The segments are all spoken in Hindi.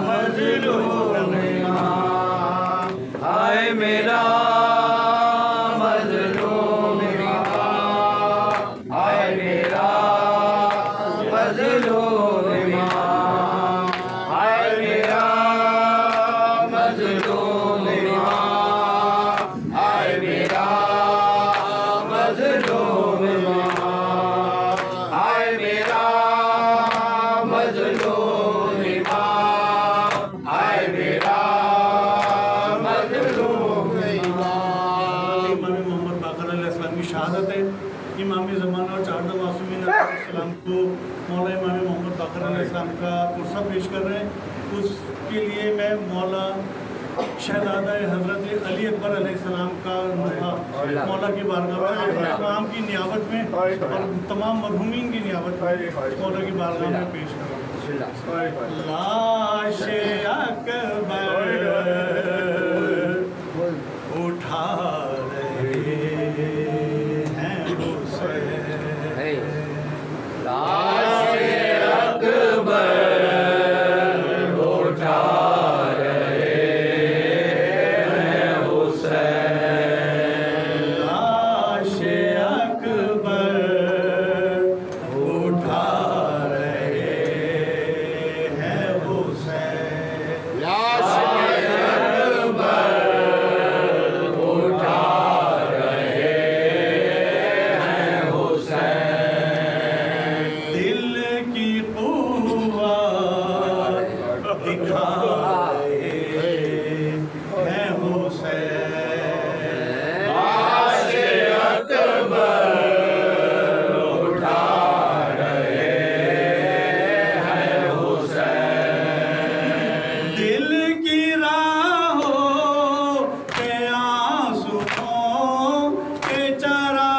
मज़लूम हाय मेरा मज़लूम हाय मेरा मज़लूम हाय मेरा मज़लूम हाय मेरा मज़लूम हाय मेरा मज़लूम शहादत है इमाम ज़माना और चारदा मासूमीन अलैहिस्सलाम को मौला इमाम मोहम्मद बाक़र अलैहिस्सलाम का पुरसा पेश कर रहे हैं। उसके लिए मैं मौला शहज़ादा हज़रत अली अकबर अलैहिस्सलाम का मौला की बारगाह में तमाम की नियाबत में और तमाम मरहूमीन की नियाबत में मौला की बारगाह में पेश कर रहा हूँ। लाशे अकबर उठा लाशे अकबर उठा रहे हैं हुसैन। लाशे अकबर उठा रहे हैं हुसैन। लाशे अकबर उठा रहे हैं हुसैन। दिल की कुव्वत दिखा रहे हैं हुसैन। लाशे अकबर उठा रहे हैं हुसैन। दिल की राहों के आंसुओं के चरा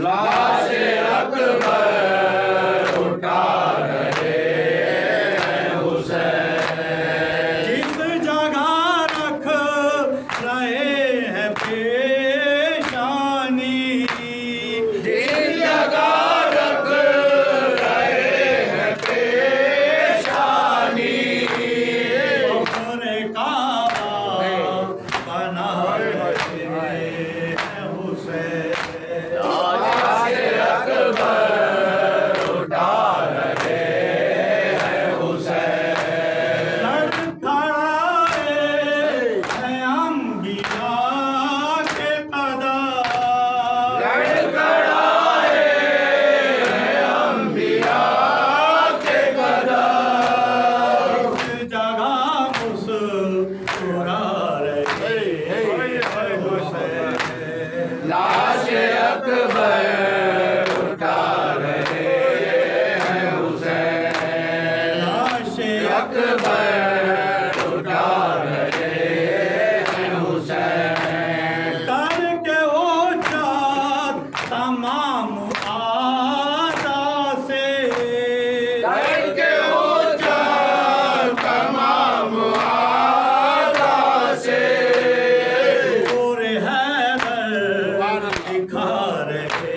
लाशे अकबर उठा रहे हैं हुसैन। जिस जगह रख रहे हैं पेशानी, जिस जगह रख रहे हैं पेशानी, अपने काबा बना रहे हैं हुसैन। लाशे अकबर उठा रहे हैं हुसैन। लड़खड़ाए हैं अंबिया के कदम, लड़खड़ाए हैं अंबिया के कदम। इस जगह मुस्कुरा रहे हैं हुसैन। लाशे अकबर उठा रहे हैं हुसैन। लाशे अकबर उठा रहे हैं हुसैन। करके वो जात तमाम आदा से, करके ऊँचा तमाम आदा से, पूरे हैदर दिखा रहे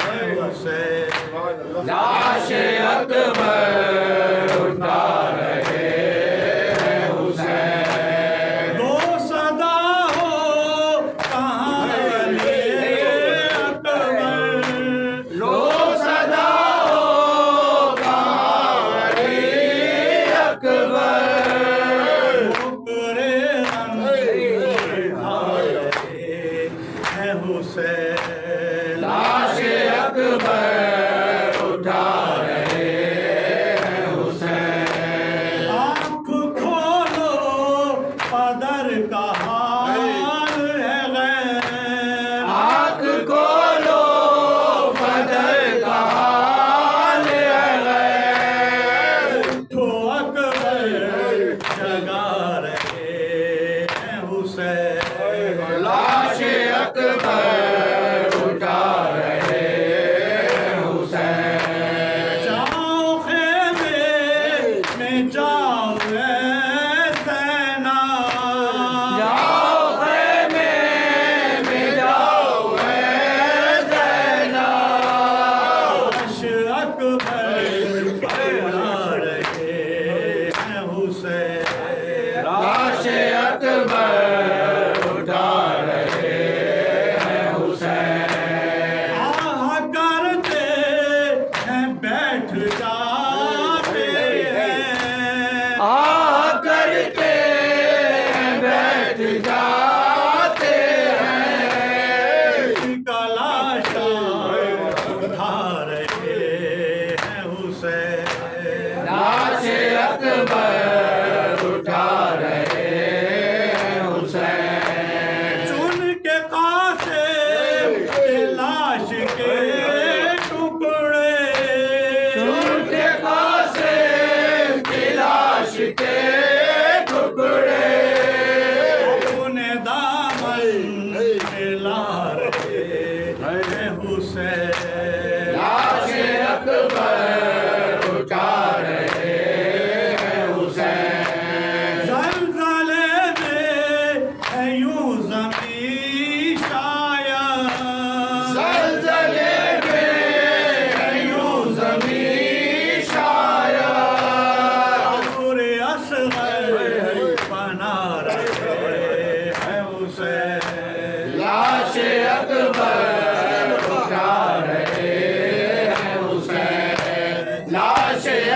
हैं हुसैन। लाशे अकबर उठा रहे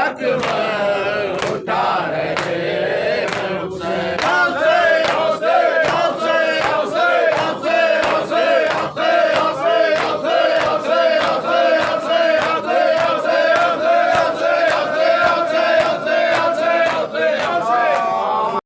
अकबर